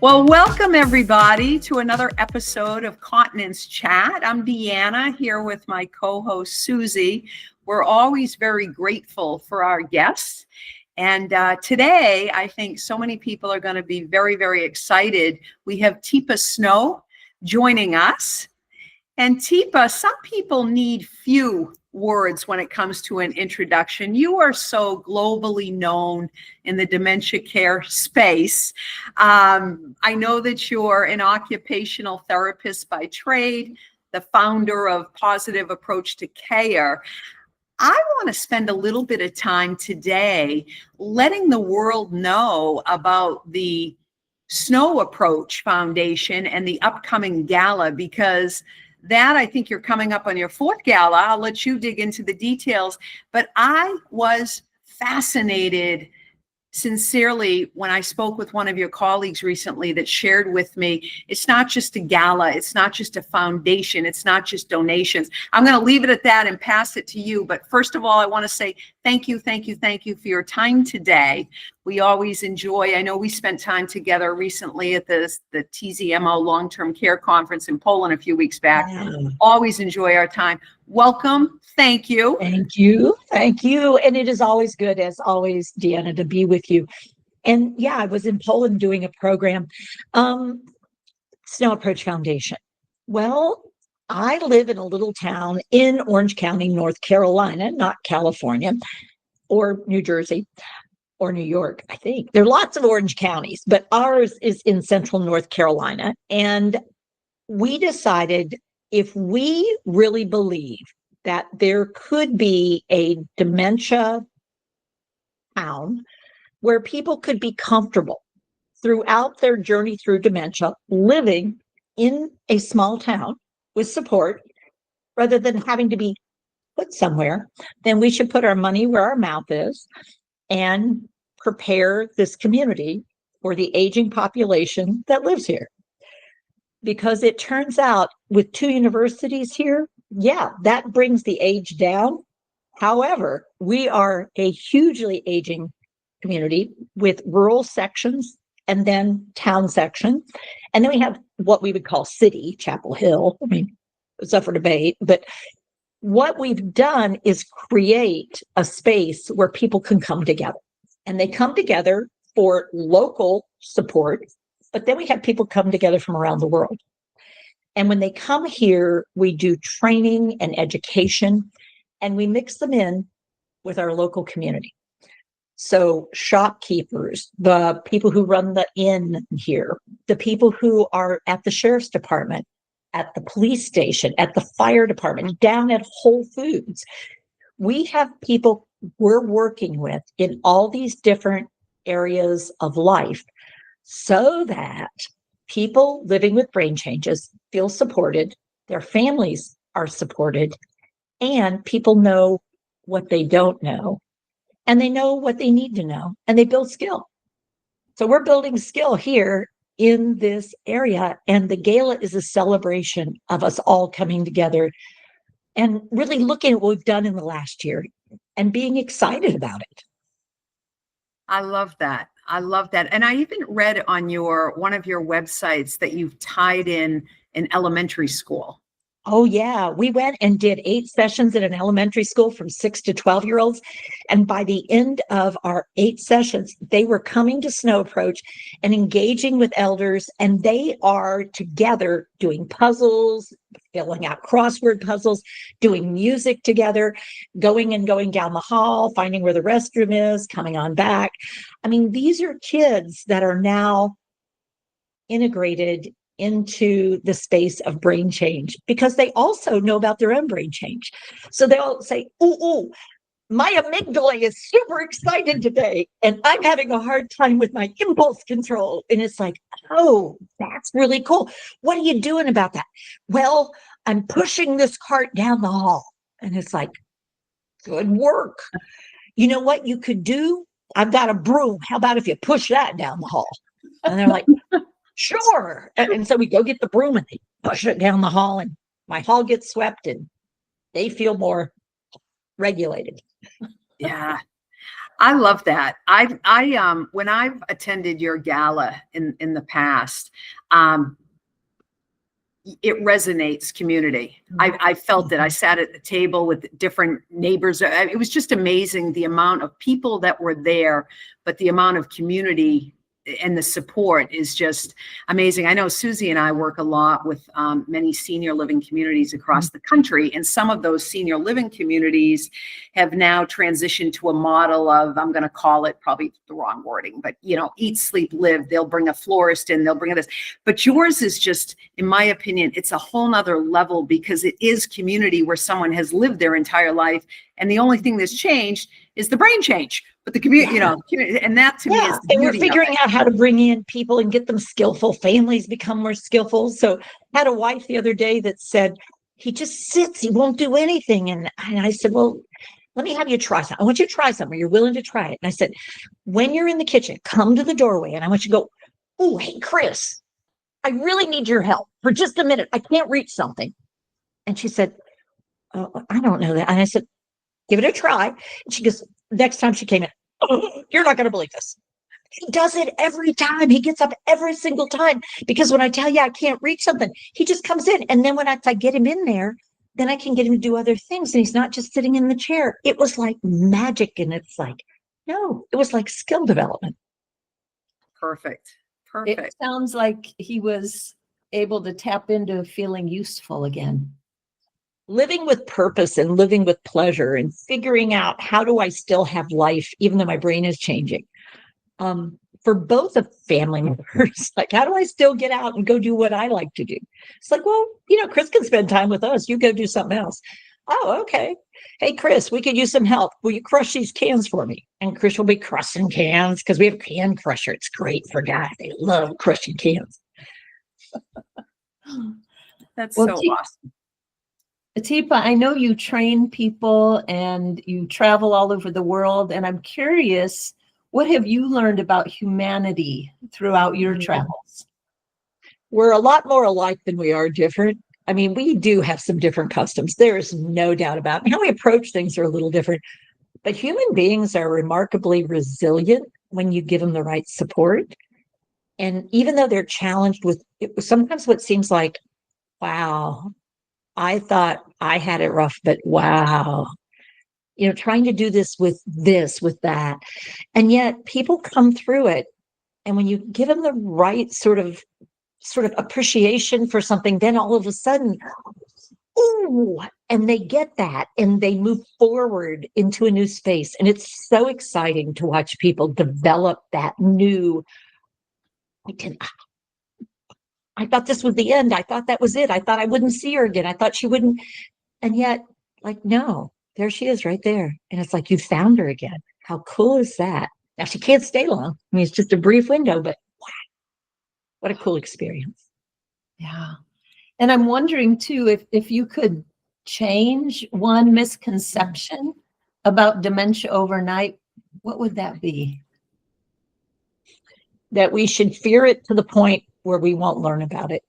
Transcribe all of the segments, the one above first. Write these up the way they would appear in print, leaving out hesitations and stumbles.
Well, welcome everybody to another episode of Continence Chat. I'm Deanna here with my co-host Susie. We're always very grateful for our guests. And today, I think so many people are going to be very, very excited. We have Teepa Snow joining us. And Teepa, some people need few words when it comes to an introduction. You are so globally known in the dementia care space. I know that you're an occupational therapist by trade, the founder of Positive Approach to Care. I want to spend a little bit of time today letting the world know about the Snow Approach Foundation and the upcoming gala, because that, I think you're coming up on your fourth gala. I'll let you dig into the details. But I was fascinated, sincerely, when I spoke with one of your colleagues recently that shared with me, it's not just a gala, it's not just a foundation, it's not just donations. I'm going to leave it at that and pass it to you. But first of all, I want to say thank you for your time today. We always enjoy, I know we spent time together recently at the TZMO Long-Term Care Conference in Poland a few weeks back. Yeah. Always enjoy our time. Welcome. Thank you. Thank you. Thank you. And it is always good, as always, Deanna, to be with you. And yeah, I was in Poland doing a program, Snow Approach Foundation. Well, I live in a little town in Orange County, North Carolina, not California or New Jersey or New York, I think. There are lots of orange counties, but ours is in central North Carolina. And we decided, if we really believe that there could be a dementia town where people could be comfortable throughout their journey through dementia, living in a small town with support, rather than having to be put somewhere, then we should put our money where our mouth is and prepare this community for the aging population that lives here. Because it turns out, with 2 universities here, yeah, that brings the age down. However, we are a hugely aging community with rural sections and then town section. And then we have what we would call city, Chapel Hill. I mean, it's up for debate. But what we've done is create a space where people can come together. And they come together for local support. But then we have people come together from around the world. And when they come here, we do training and education, and we mix them in with our local community. So shopkeepers, the people who run the inn here, the people who are at the sheriff's department, at the police station, at the fire department, down at Whole Foods. We have people we're working with in all these different areas of life, so that people living with brain changes feel supported, their families are supported, and people know what they don't know, and they know what they need to know, and they build skill. So we're building skill here in this area, and the gala is a celebration of us all coming together and really looking at what we've done in the last year and being excited about it. I love that. I love that. And I even read on one of your websites that you've tied in an elementary school. Oh, yeah. We went and did 8 sessions at an elementary school from 6 to 12-year-olds. And by the end of our 8 sessions, they were coming to Snow Approach and engaging with elders. And they are together doing puzzles, filling out crossword puzzles, doing music together, going down the hall, finding where the restroom is, coming on back. I mean, these are kids that are now integrated into the space of brain change, because they also know about their own brain change. So they'll say, ooh, my amygdala is super excited today, and I'm having a hard time with my impulse control. And it's like, oh, that's really cool. What are you doing about that? Well, I'm pushing this cart down the hall. And it's like, good work. You know what you could do? I've got a broom. How about if you push that down the hall? And they're like, sure. And so we go get the broom and they push it down the hall, and my hall gets swept and they feel more regulated. Yeah. I love that. When I've attended your gala in the past, um, it resonates community. I felt it. I sat at the table with different neighbors. It was just amazing the amount of people that were there, but the amount of community and the support is just amazing. I know Susie and I work a lot with many senior living communities across the country, and some of those senior living communities have now transitioned to a model of, I'm going to call it probably the wrong wording, but eat, sleep, live. They'll bring a florist in, they'll bring this. But yours is just, in my opinion, it's a whole nother level because it is community where someone has lived their entire life. And the only thing that's changed is the brain change. But the community, and that to me is the and we're beauty figuring out how to bring in people and get them skillful. Families become more skillful. So I had a wife the other day that said, he just sits, he won't do anything. And I said, well, let me have you try something. I want you to try something. You're willing to try it. And I said, when you're in the kitchen, come to the doorway and I want you to go, oh, hey, Chris, I really need your help for just a minute. I can't reach something. And she said, oh, I don't know that. And I said, give it a try. And she goes, next time she came in, oh, you're not going to believe this. He does it every time. He gets up every single time because when I tell you I can't reach something, he just comes in. And then when I get him in there, then I can get him to do other things. And he's not just sitting in the chair. It was like magic. And it's like, no, it was like skill development. Perfect. It sounds like he was able to tap into feeling useful again. Living with purpose and living with pleasure and figuring out how do I still have life, even though my brain is changing. For both of family members, like, how do I still get out and go do what I like to do? It's like, well, Chris can spend time with us. You go do something else. Oh, okay. Hey, Chris, we could use some help. Will you crush these cans for me? And Chris will be crushing cans because we have a can crusher. It's great for guys. They love crushing cans. That's so awesome. Teepa, I know you train people and you travel all over the world, and I'm curious, what have you learned about humanity throughout your travels? We're a lot more alike than we are different. I mean, we do have some different customs. There is no doubt about it. How we approach things are a little different, but human beings are remarkably resilient when you give them the right support. And even though they're challenged with sometimes what seems like, wow, I thought I had it rough, but wow, trying to do this, with that. And yet people come through it. And when you give them the right sort of appreciation for something, then all of a sudden, ooh, and they get that and they move forward into a new space. And it's so exciting to watch people develop that new, I thought this was the end. I thought that was it. I thought I wouldn't see her again. I thought she wouldn't. And yet, like, no, there she is right there. And it's like, you found her again. How cool is that? Now, she can't stay long. I mean, it's just a brief window, but wow, what a cool experience. Yeah. And I'm wondering, too, if you could change one misconception about dementia overnight, what would that be? That we should fear it to the point where we won't learn about it.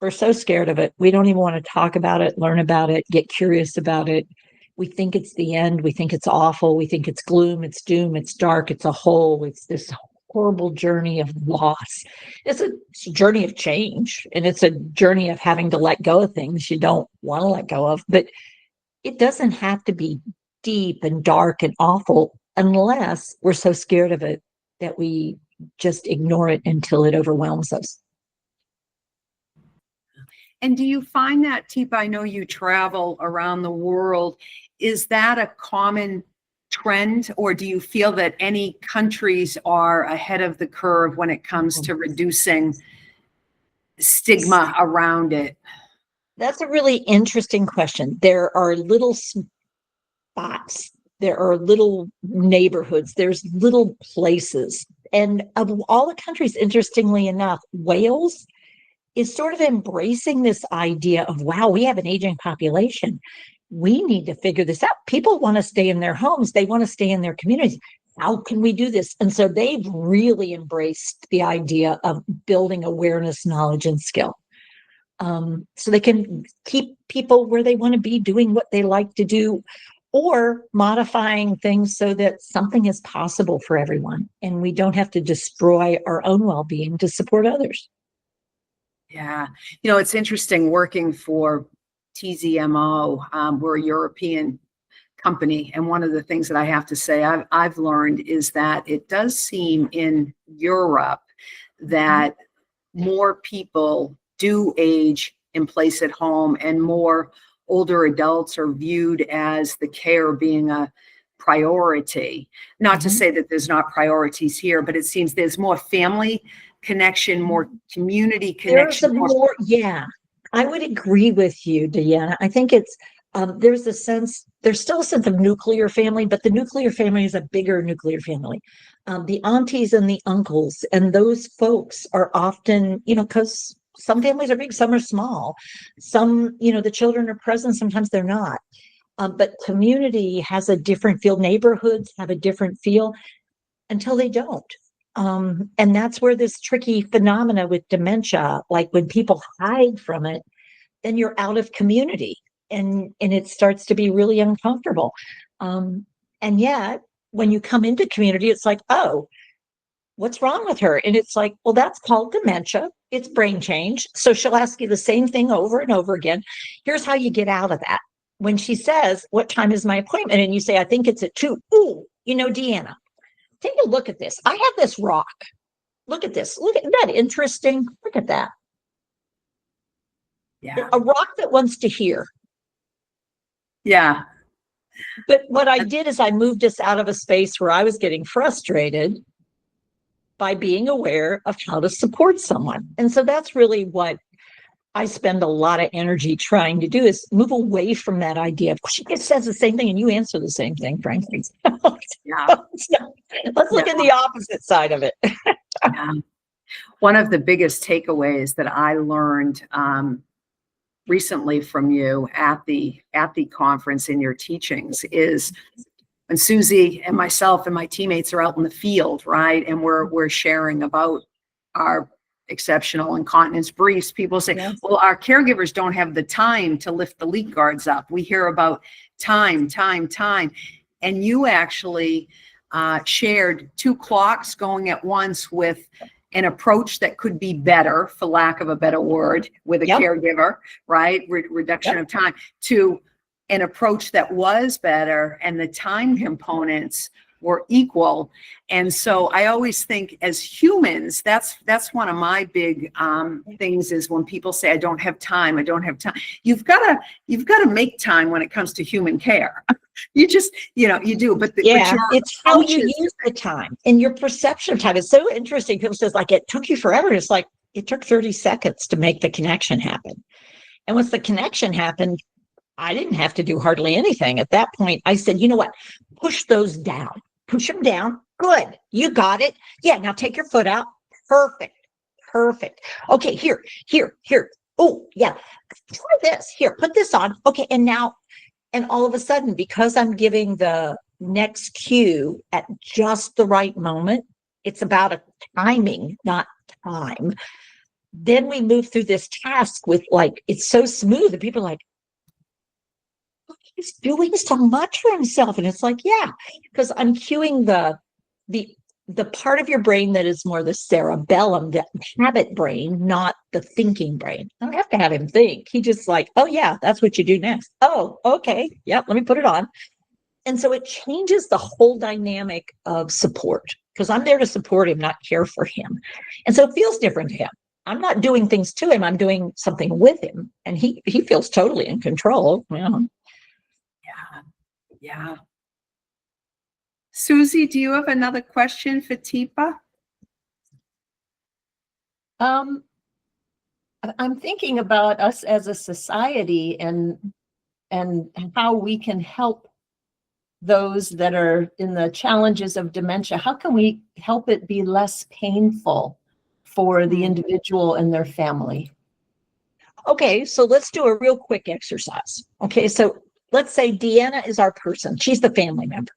We're so scared of it. We don't even want to talk about it, learn about it, get curious about it. We think it's the end. We think it's awful. We think it's gloom, it's doom, it's dark, it's a hole. It's this horrible journey of loss. It's a journey of change, and it's a journey of having to let go of things you don't want to let go of. But it doesn't have to be deep and dark and awful unless we're so scared of it that we just ignore it until it overwhelms us. And do you find that, Teepa, I know you travel around the world, is that a common trend, or do you feel that any countries are ahead of the curve when it comes to reducing stigma around it? That's a really interesting question. There are little spots, there are little neighborhoods, there's little places. And of all the countries, interestingly enough, Wales is sort of embracing this idea of, wow, we have an aging population. We need to figure this out. People want to stay in their homes. They want to stay in their communities. How can we do this? And so they've really embraced the idea of building awareness, knowledge, and skill. So they can keep people where they want to be, doing what they like to do, or modifying things so that something is possible for everyone and we don't have to destroy our own well-being to support others. Yeah. It's interesting working for TZMO. We're a European company. And one of the things that I have to say I've learned is that it does seem in Europe that more people do age in place at home, and more older adults are viewed as the care being a priority. Not to say that there's not priorities here, but it seems there's more family connection, more community connection. Yeah, I would agree with you, Deanna. I think it's there's still a sense of nuclear family, but the nuclear family is a bigger nuclear family. The aunties and the uncles and those folks are often, because some families are big, some are small. Some, the children are present, sometimes they're not. But community has a different feel. Neighborhoods have a different feel until they don't. And that's where this tricky phenomena with dementia, like when people hide from it, then you're out of community and it starts to be really uncomfortable. And yet when you come into community, it's like, oh, what's wrong with her? And it's like, well, that's called dementia. It's brain change. So she'll ask you the same thing over and over again. Here's how you get out of that. When she says, what time is my appointment? And you say, I think it's at 2. Ooh, Deanna, take a look at this. I have this rock. Look at this. Isn't that interesting? Look at that. Yeah. A rock that wants to hear. Yeah. But what I did is I moved us out of a space where I was getting frustrated by being aware of how to support someone. And so that's really what I spend a lot of energy trying to do, is move away from that idea of she just says the same thing and you answer the same thing, frankly. Yeah. Let's look at the opposite side of it. Yeah. One of the biggest takeaways that I learned recently from you at the conference in your teachings is when Susie and myself and my teammates are out in the field, right? And we're sharing about our exceptional incontinence briefs. People say, yes, well, our caregivers don't have the time to lift the leak guards up. We hear about time. And you actually shared 2 clocks going at once with an approach that could be better, for lack of a better word, with a caregiver, right? Reduction of time, to an approach that was better and the time components were equal. And so I always think as humans, that's one of my big things, is when people say, I don't have time. You've got to make time when it comes to human care. You just, you do, but it's how you use the time and your perception of time. It's so interesting. People says, like, it took you forever. It's like, it took 30 seconds to make the connection happen. And once the connection happened, I didn't have to do hardly anything. At that point, I said, you know what? Push those down. Push them down. Good. You got it. Yeah. Now take your foot out. Perfect. Okay. Here. Oh, yeah. Try this. Here, put this on. Okay. And now, and all of a sudden, because I'm giving the next cue at just the right moment, it's about a timing, not time. Then we move through this task with, like, it's so smooth that people are like, he's doing so much for himself. And it's like, yeah, because I'm cueing the part of your brain that is more the cerebellum, the habit brain, not the thinking brain. I don't have to have him think. He just like, oh yeah, that's what you do next. Oh, okay. Yep. Let me put it on. And so it changes the whole dynamic of support, because I'm there to support him, not care for him. And so it feels different to him. I'm not doing things to him. I'm doing something with him. And he feels totally in control. Yeah. Susie, do you have another question for Teepa? I'm thinking about us as a society and how we can help those that are in the challenges of dementia. How can we help it be less painful for the individual and their family? Okay, so let's do a real quick exercise. Okay, so let's say Deanna is our person. She's the family member.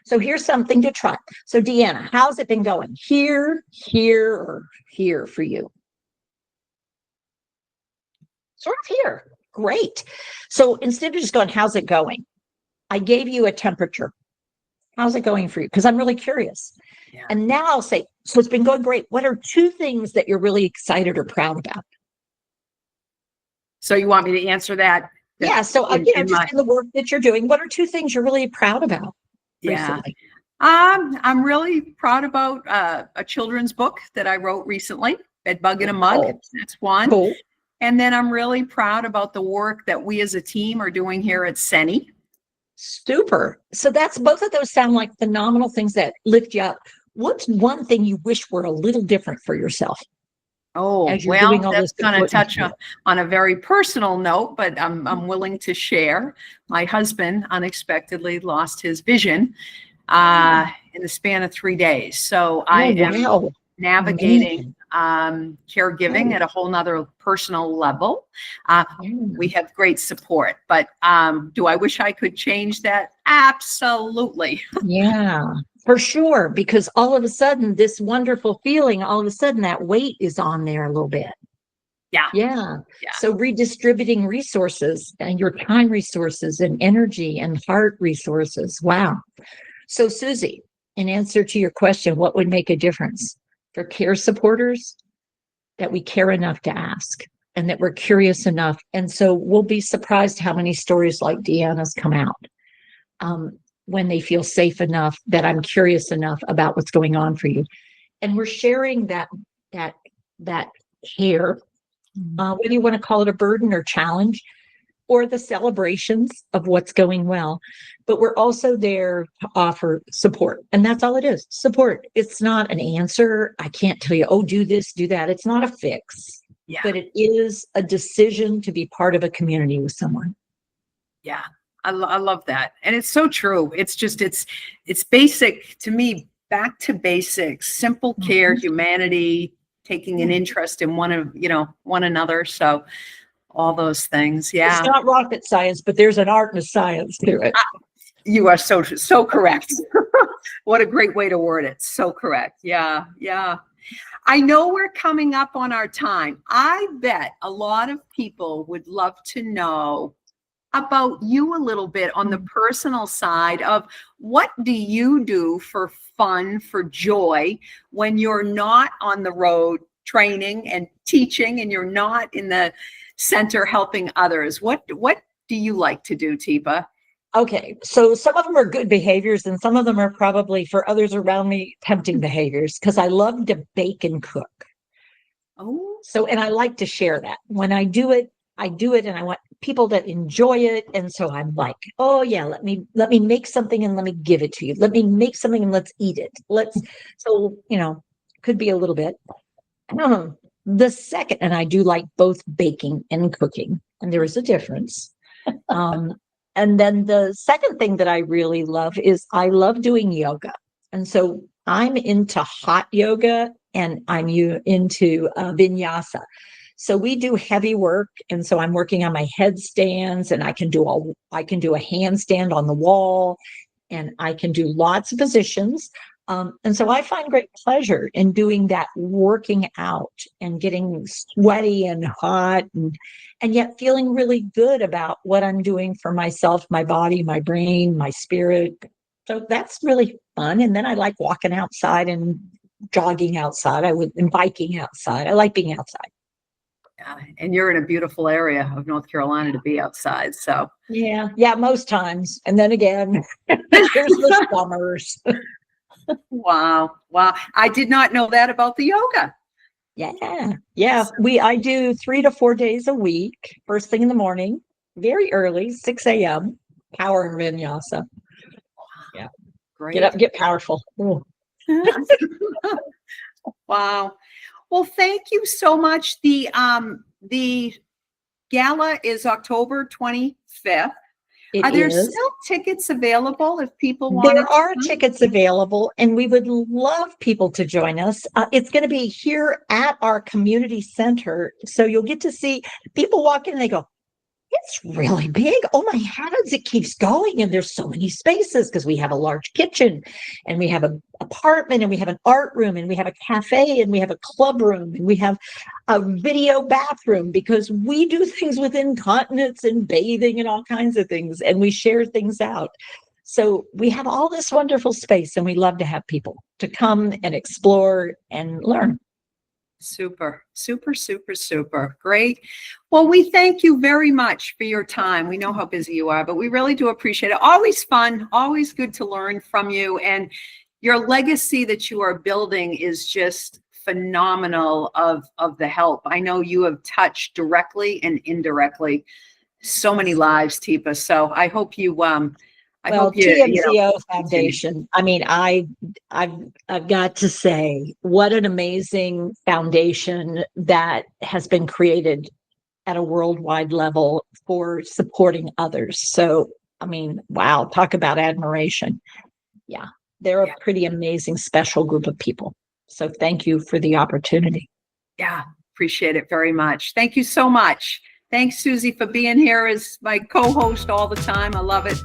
So here's something to try. So Deanna, how's it been going? Here, or here for you? Sort of here. Great. So instead of just going, how's it going? I gave you a temperature. How's it going for you? Because I'm really curious. Yeah. And now I'll say, so it's been going great. What are 2 things that you're really excited or proud about? So you want me to answer that? Yeah. So, in the work that you're doing, what are 2 things you're really proud about Yeah. recently? I'm really proud about a children's book that I wrote recently, Bedbug in a Mug. Cool. That's one. Cool. And then I'm really proud about the work that we as a team are doing here at Seni. Super. So that's both of those sound like phenomenal things that lift you up. What's one thing you wish were a little different for yourself? Oh, As you're well, doing all that's this going to good touch work? on a very personal note, but I'm willing to share. My husband unexpectedly lost his vision in the span of 3 days. So I am wow. navigating Man. caregiving at a whole nother personal level. We have great support, but do I wish I could change that? Absolutely. Yeah, for sure. Because all of a sudden, this wonderful feeling, all of a sudden, that weight is on there a little bit. Yeah. Yeah. Yeah. So redistributing resources and your time resources and energy and heart resources. Wow. So, Susie, in answer to your question, what would make a difference for care supporters? That we care enough to ask and that we're curious enough. And so we'll be surprised how many stories like Deanna's come out when they feel safe enough that I'm curious enough about what's going on for you. And we're sharing that care, whether you want to call it a burden or challenge, or the celebrations of what's going well. But we're also there to offer support. And that's all it is, support. It's not an answer. I can't tell you, oh, do this, do that. It's not a fix, Yeah. but it is a decision to be part of a community with someone. Yeah. I love that. And it's so true. It's just, it's basic to me, back to basics, simple care, humanity, taking an interest in one another. So all those things. Yeah. It's not rocket science, but there's an art and a science to it. You are so correct. What a great way to word it. So correct. Yeah. Yeah. I know we're coming up on our time. I bet a lot of people would love to know about you a little bit on the personal side of what do you do for fun, for joy when you're not on the road training and teaching and you're not in the center helping others. What do you like to do, Teepa? Okay, so some of them are good behaviors and some of them are probably for others around me tempting behaviors because I love to bake and cook. Oh, So, and I like to share that. When I do it and I want people to enjoy it. And so I'm like, oh yeah, let me make something and let me give it to you. Let me make something and let's eat it. So, could be a little bit. The second, and I do like both baking and cooking, and there is a difference. And then the second thing that I really love is I love doing yoga. And so I'm into hot yoga and I'm into vinyasa. So we do heavy work. And so I'm working on my headstands and I can do a handstand on the wall and I can do lots of positions. And so I find great pleasure in doing that, working out and getting sweaty and hot and yet feeling really good about what I'm doing for myself, my body, my brain, my spirit. So that's really fun. And then I like walking outside and jogging outside. And biking outside. I like being outside. yeah. And you're in a beautiful area of North Carolina to be outside. So yeah, most times. And then again, there's the summers. Wow. I did not know that about the yoga. Yeah. I do 3 to 4 days a week, first thing in the morning, very early, 6 a.m. Power vinyasa. Yeah. Great. Get up, get powerful. Wow. Well, thank you so much. The gala is October 25th. Are there still tickets available if people want? There are tickets available, and we would love people to join us. It's going to be here at our community center. So you'll get to see people walk in and they go, It's really big. Oh my heavens, it keeps going. And there's so many spaces because we have a large kitchen and we have an apartment and we have an art room and we have a cafe and we have a club room and we have a video bathroom because we do things with incontinence and bathing and all kinds of things. And we share things out. So we have all this wonderful space and we love to have people to come and explore and learn. Super, super, super, super. Great. Well, we thank you very much for your time. We know how busy you are, but we really do appreciate it. Always fun, always good to learn from you. And your legacy that you are building is just phenomenal of the help. I know you have touched directly and indirectly so many lives, Teepa. So I hope you TMCO Foundation. I mean, I've got to say, what an amazing foundation that has been created at a worldwide level for supporting others. So, I mean, wow, talk about admiration. Yeah, they're a pretty amazing, special group of people. So thank you for the opportunity. Yeah, appreciate it very much. Thank you so much. Thanks, Susie, for being here as my co-host all the time. I love it.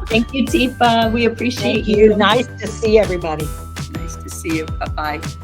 Thank you, Teepa. We appreciate Thank you. Nice to see everybody. Nice to see you. Bye-bye.